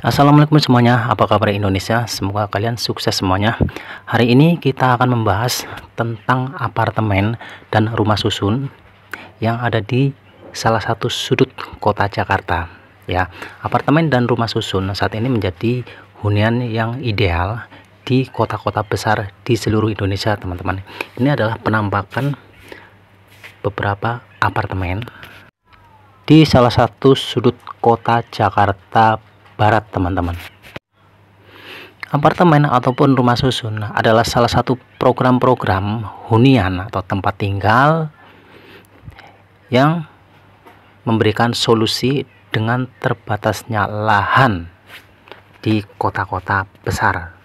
Assalamualaikum semuanya, apa kabar Indonesia? Semoga kalian sukses semuanya. Hari ini kita akan membahas tentang apartemen dan rumah susun yang ada di salah satu sudut kota Jakarta. Ya, apartemen dan rumah susun saat ini menjadi hunian yang ideal di kota-kota besar di seluruh Indonesia, teman-teman. Ini adalah penampakan beberapa apartemen di salah satu sudut kota Jakarta Barat, teman-teman. Apartemen ataupun rumah susun adalah salah satu program-program hunian atau tempat tinggal yang memberikan solusi dengan terbatasnya lahan di kota-kota besar.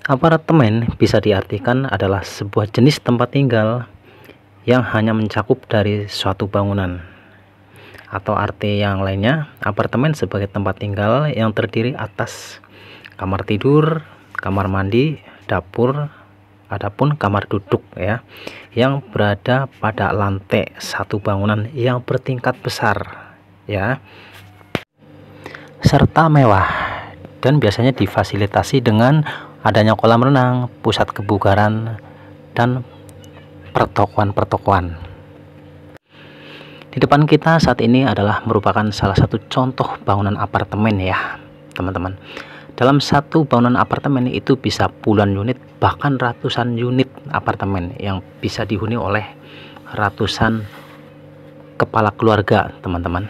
Apartemen bisa diartikan adalah sebuah jenis tempat tinggal yang hanya mencakup dari suatu bangunan. Atau arti yang lainnya, apartemen sebagai tempat tinggal yang terdiri atas kamar tidur, kamar mandi, dapur, adapun kamar duduk ya, yang berada pada lantai satu bangunan yang bertingkat besar ya, serta mewah, dan biasanya difasilitasi dengan adanya kolam renang, pusat kebugaran, dan pertokoan-pertokoan. Di depan kita saat ini adalah merupakan salah satu contoh bangunan apartemen ya, teman-teman. Dalam satu bangunan apartemen itu bisa puluhan unit, bahkan ratusan unit apartemen yang bisa dihuni oleh ratusan kepala keluarga, teman-teman.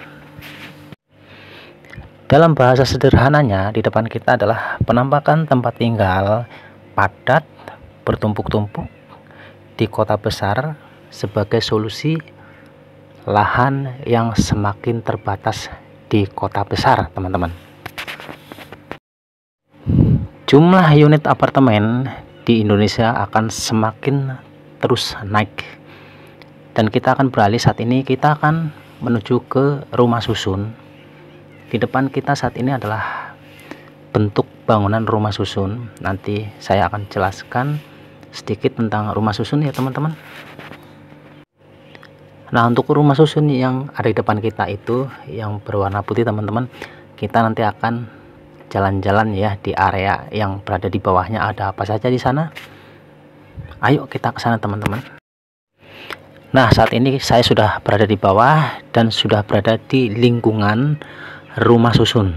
Dalam bahasa sederhananya, di depan kita adalah penampakan tempat tinggal padat, bertumpuk-tumpuk di kota besar sebagai solusi lahan yang semakin terbatas di kota besar, teman-teman. Jumlah unit apartemen di Indonesia akan semakin terus naik, dan kita akan beralih saat ini, kita akan menuju ke rumah susun. Di depan kita saat ini adalah bentuk bangunan rumah susun. Nanti saya akan jelaskan sedikit tentang rumah susun ya, teman-teman. Nah, untuk rumah susun yang ada di depan kita itu yang berwarna putih, teman-teman, kita nanti akan jalan-jalan ya di area yang berada di bawahnya. Ada apa saja di sana? Ayo kita ke sana, teman-teman. Nah, saat ini saya sudah berada di bawah dan sudah berada di lingkungan rumah susun.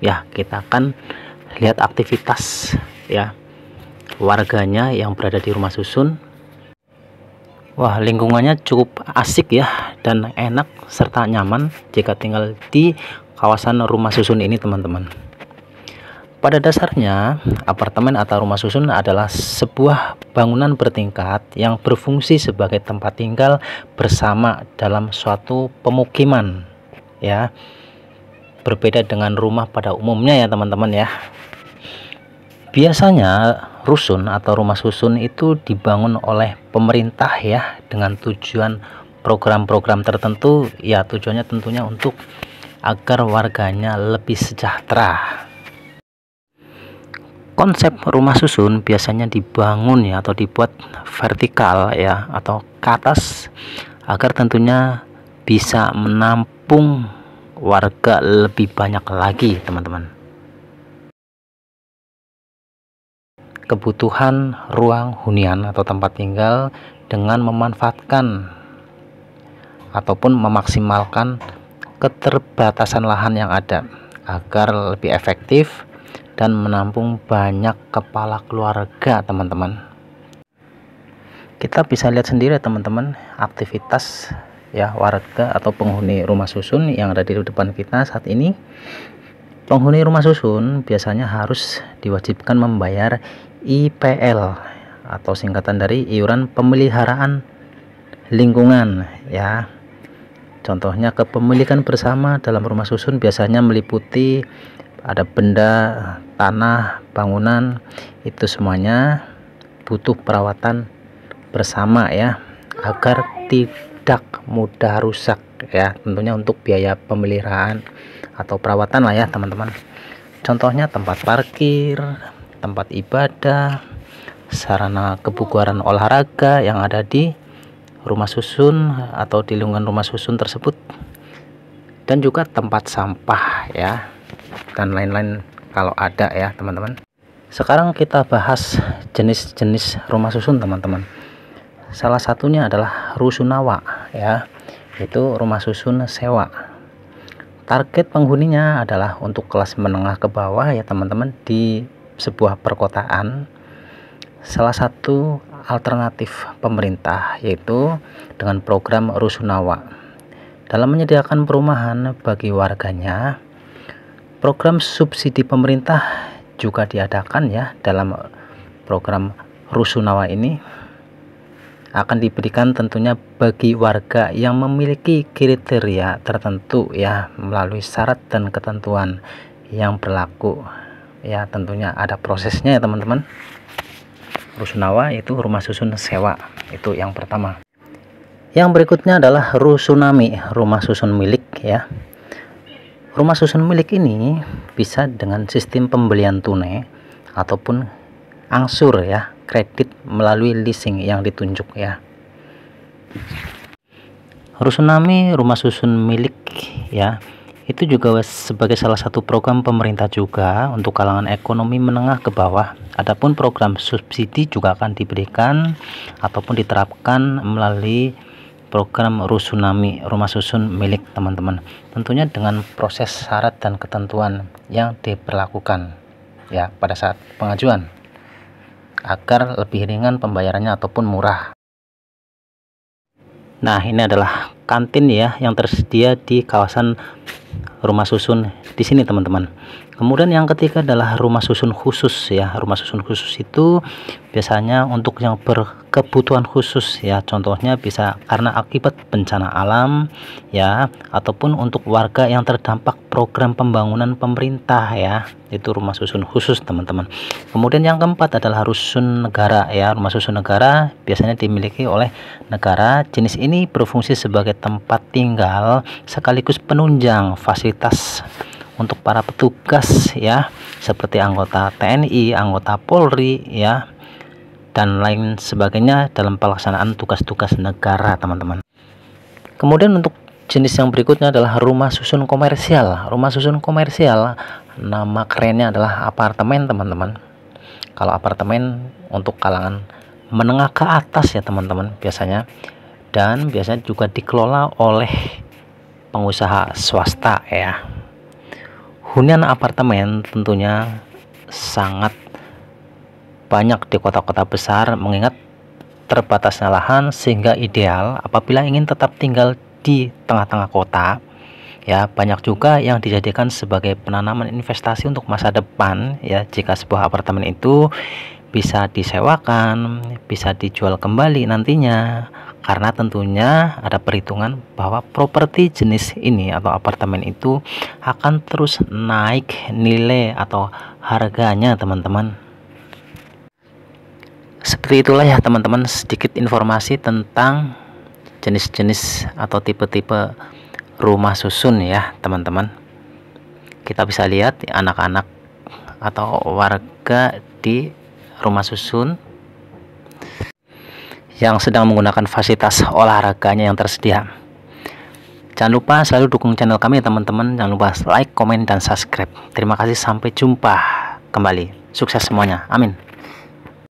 Ya, kita akan lihat aktivitas ya warganya yang berada di rumah susun. Wah, lingkungannya cukup asik ya, dan enak serta nyaman jika tinggal di kawasan rumah susun ini, teman-teman. Pada dasarnya, apartemen atau rumah susun adalah sebuah bangunan bertingkat yang berfungsi sebagai tempat tinggal bersama dalam suatu pemukiman ya. Berbeda dengan rumah pada umumnya ya, teman-teman ya. Biasanya rusun atau rumah susun itu dibangun oleh pemerintah ya, dengan tujuan program-program tertentu ya, tujuannya tentunya untuk agar warganya lebih sejahtera. Konsep rumah susun biasanya dibangun ya atau dibuat vertikal ya atau ke atas agar tentunya bisa menampung warga lebih banyak lagi, teman-teman. Kebutuhan ruang hunian atau tempat tinggal dengan memanfaatkan ataupun memaksimalkan keterbatasan lahan yang ada agar lebih efektif dan menampung banyak kepala keluarga, teman-teman. Kita bisa lihat sendiri, teman-teman, aktivitas ya warga atau penghuni rumah susun yang ada di depan kita saat ini. Penghuni rumah susun biasanya harus diwajibkan membayar IPL atau singkatan dari iuran pemeliharaan lingkungan ya. Contohnya kepemilikan bersama dalam rumah susun biasanya meliputi ada benda, tanah, bangunan, itu semuanya butuh perawatan bersama ya, agar tidak mudah rusak ya, tentunya untuk biaya pemeliharaan atau perawatan lah ya, teman-teman. Contohnya tempat parkir, tempat ibadah, sarana kebugaran olahraga yang ada di rumah susun atau di lingkungan rumah susun tersebut, dan juga tempat sampah ya. dan lain-lain kalau ada ya teman-teman. Sekarang kita bahas jenis-jenis rumah susun teman-teman. Salah satunya adalah rusunawa ya, itu rumah susun sewa. Target penghuninya adalah untuk kelas menengah ke bawah ya teman-teman, di sebuah perkotaan. Salah satu alternatif pemerintah yaitu dengan program rusunawa. Dalam menyediakan perumahan bagi warganya, program subsidi pemerintah juga diadakan ya. Dalam program rusunawa ini akan diberikan tentunya bagi warga yang memiliki kriteria tertentu ya, melalui syarat dan ketentuan yang berlaku ya. Tentunya ada prosesnya ya teman-teman. Rusunawa itu rumah susun sewa, itu yang pertama. Yang berikutnya adalah rusunami, rumah susun milik ya. Rumah susun milik ini bisa dengan sistem pembelian tunai ataupun angsur ya, kredit melalui leasing yang ditunjuk ya. Rusunami rumah susun milik ya, itu juga sebagai salah satu program pemerintah juga untuk kalangan ekonomi menengah ke bawah. Adapun program subsidi juga akan diberikan ataupun diterapkan melalui program rusunami rumah susun milik teman-teman, tentunya dengan proses syarat dan ketentuan yang diberlakukan ya pada saat pengajuan, agar lebih ringan pembayarannya ataupun murah. Nah, ini adalah kantin ya yang tersedia di kawasan rumah susun di sini teman-teman. Kemudian yang ketiga adalah rumah susun khusus ya. Rumah susun khusus itu biasanya untuk yang berkebutuhan khusus ya, contohnya bisa karena akibat bencana alam ya, ataupun untuk warga yang terdampak program pembangunan pemerintah ya, itu rumah susun khusus teman-teman. Kemudian yang keempat adalah rusun negara ya. Rumah susun negara biasanya dimiliki oleh negara. Jenis ini berfungsi sebagai tempat tinggal sekaligus penunjang fasilitas untuk para petugas ya, seperti anggota TNI, anggota Polri ya, dan lain sebagainya dalam pelaksanaan tugas-tugas negara teman-teman. Kemudian untuk jenis yang berikutnya adalah rumah susun komersial. Rumah susun komersial nama kerennya adalah apartemen teman-teman. Kalau apartemen untuk kalangan menengah ke atas ya teman-teman biasanya, dan biasanya juga dikelola oleh pengusaha swasta ya. Hunian apartemen tentunya sangat banyak di kota-kota besar, mengingat terbatasnya lahan, sehingga ideal apabila ingin tetap tinggal di tengah-tengah kota ya. Banyak juga yang dijadikan sebagai penanaman investasi untuk masa depan ya, jika sebuah apartemen itu bisa disewakan, bisa dijual kembali nantinya, karena tentunya ada perhitungan bahwa properti jenis ini atau apartemen itu akan terus naik nilai atau harganya teman-teman. Seperti itulah ya teman-teman, sedikit informasi tentang jenis-jenis atau tipe-tipe rumah susun ya teman-teman. Kita bisa lihat anak-anak atau warga di rumah susun yang sedang menggunakan fasilitas olahraganya yang tersedia. Jangan lupa selalu dukung channel kami teman-teman. Jangan lupa like, komen, dan subscribe. Terima kasih, sampai jumpa kembali. Sukses semuanya, amin.